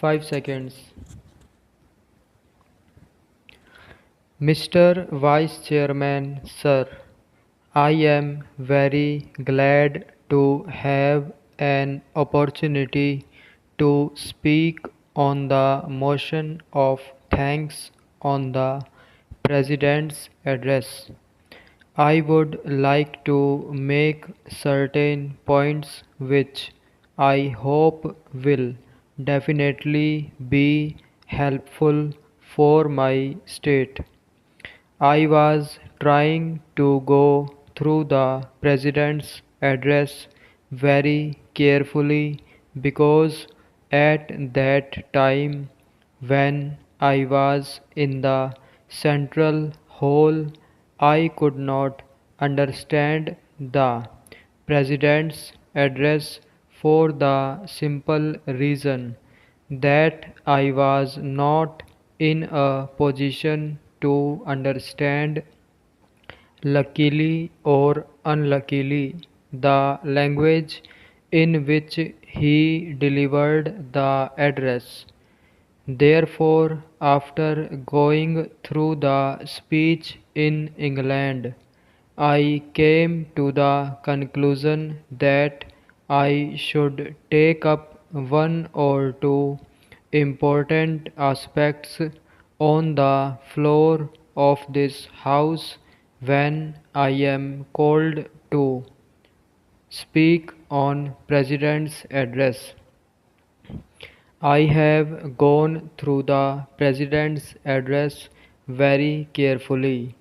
5 seconds. Mr. Vice Chairman, Sir, I am very glad to have an opportunity to speak on the motion of thanks on the President's address. I would like to make certain points which I hope will definitely be helpful for my state. I was trying to go through the President's address very carefully because at that time when I was in the central hall I could not understand the President's address for the simple reason that I was not in a position to understand, luckily or unluckily, the language in which he delivered the address. Therefore, after going through the speech in England, I came to the conclusion that I should take up one or two important aspects on the floor of this House when I am called to speak on President's address. I have gone through the President's address very carefully.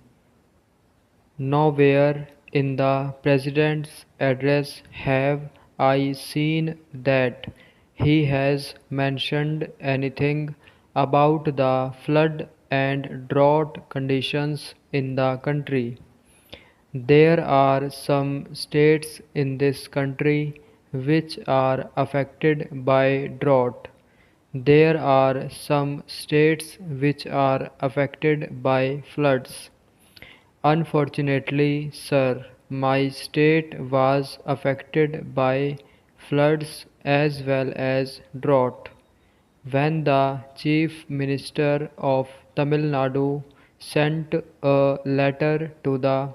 Nowhere in the President's address have I seen that he has mentioned anything about the flood and drought conditions in the country. There are some states in this country which are affected by drought. There are some states which are affected by floods. Unfortunately, sir, my state was affected by floods as well as drought. When the Chief Minister of Tamil Nadu sent a letter to the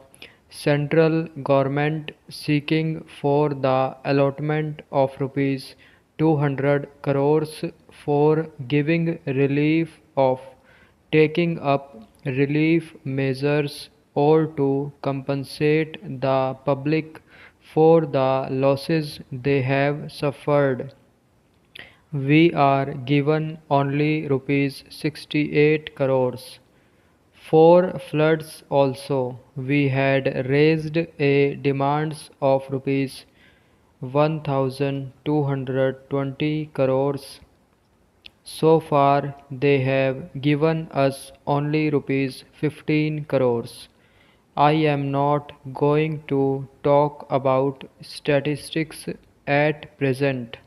central government seeking for the allotment of rupees 200 crores for giving relief of taking up relief measures or to compensate the public for the losses they have suffered. We are given only rupees 68 crores. For floods also, we had raised a demands of rupees 1220 crores. So far they have given us only rupees 15 crores. I am not going to talk about statistics at present,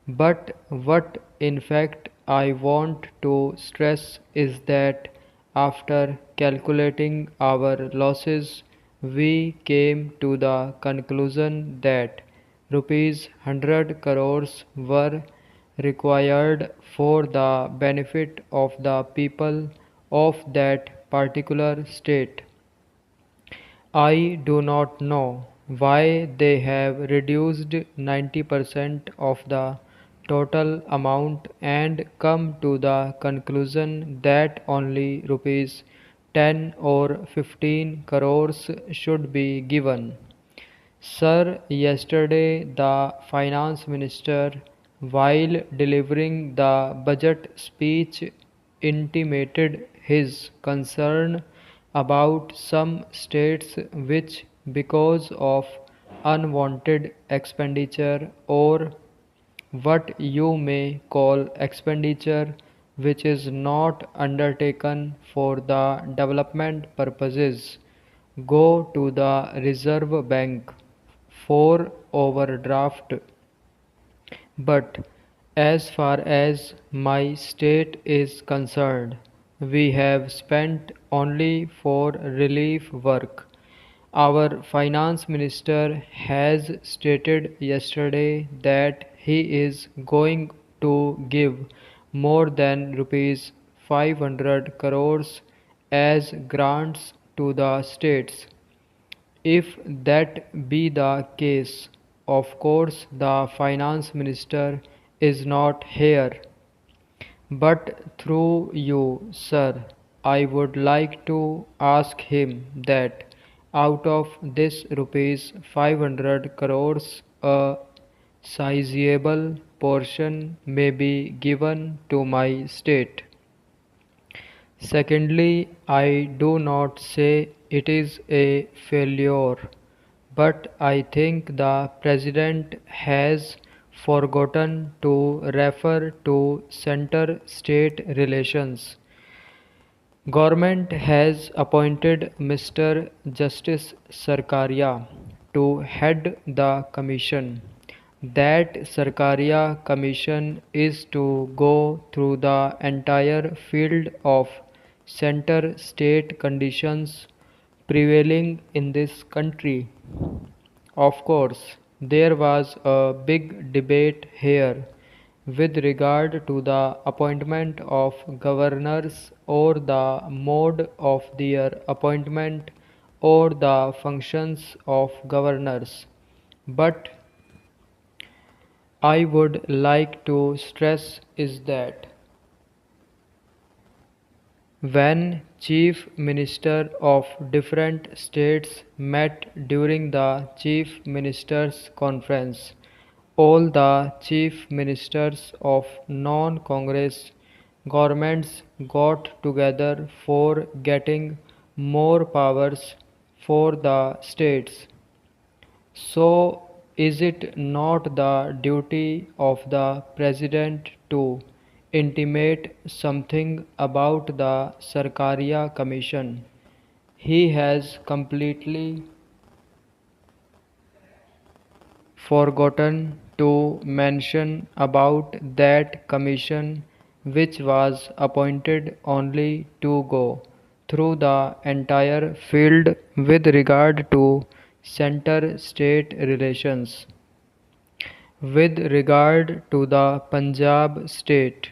but what in fact I want to stress is that after calculating our losses, we came to the conclusion that rupees 100 crores were required for the benefit of the people of that particular state. I do not know why they have reduced 90% of the total amount and come to the conclusion that only rupees 10 or 15 crores should be given. Sir, yesterday the Finance Minister, while delivering the budget speech, intimated his concern about some states which, because of unwanted expenditure or what you may call expenditure which is not undertaken for the development purposes, go to the Reserve Bank for overdraft. But as far as my state is concerned, we have spent only for relief work. Our finance minister has stated yesterday that he is going to give more than rupees 500 crores as grants to the states. If that be the case, of course the finance minister is not here. But through you, sir, I would like to ask him that out of this rupees 500 crores, a sizable portion may be given to my state. Secondly, I do not say it is a failure, but I think the President has forgotten to refer to center-state relations. Government has appointed Mr. Justice Sarkaria to head the commission. That Sarkaria commission is to go through the entire field of center state conditions prevailing in this country. Of course, there was a big debate here with regard to the appointment of governors or the mode of their appointment or the functions of governors. But I would like to stress is that when chief minister of different states met during the chief ministers conference, all the chief ministers of non-Congress governments got together for getting more powers for the states. So, is it not the duty of the President to intimate something about the Sarkaria Commission? He has completely forgotten to mention about that commission, which was appointed only to go through the entire field with regard to center-state relations. With regard to the Punjab state,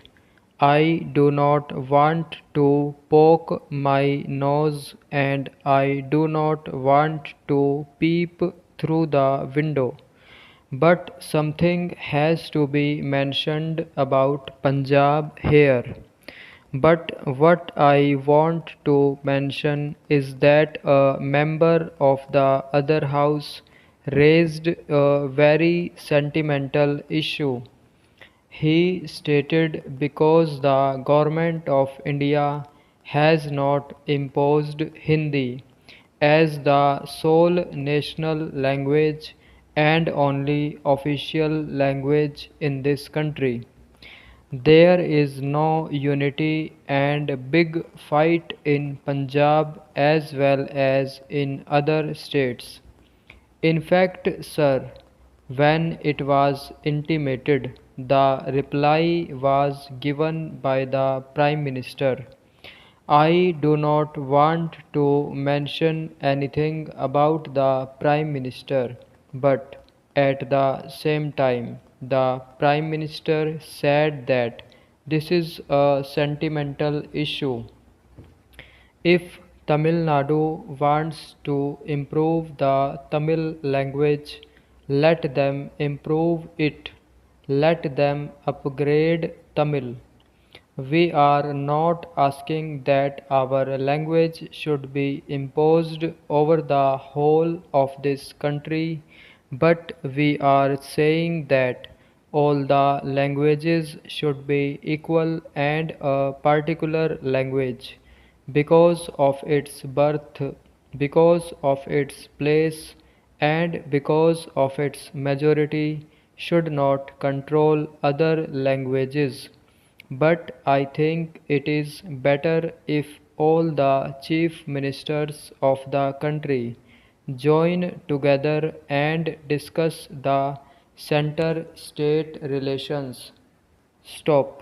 I do not want to poke my nose and I do not want to peep through the window. But something has to be mentioned about Punjab here. But what I want to mention is that a member of the other house raised a very sentimental issue. He stated because the government of India has not imposed Hindi as the sole national language and only official language in this country. There is no unity and big fight in Punjab as well as in other states. In fact, sir, when it was intimated, the reply was given by the Prime Minister. I do not want to mention anything about the Prime Minister, but at the same time, the Prime Minister said that this is a sentimental issue. If Tamil Nadu wants to improve the Tamil language, let them improve it. Let them upgrade Tamil. We are not asking that our language should be imposed over the whole of this country, but we are saying that all the languages should be equal and a particular language, because of its birth, because of its place, and because of its majority, should not control other languages. But I think it is better if all the chief ministers of the country join together and discuss the center state relations. Stop.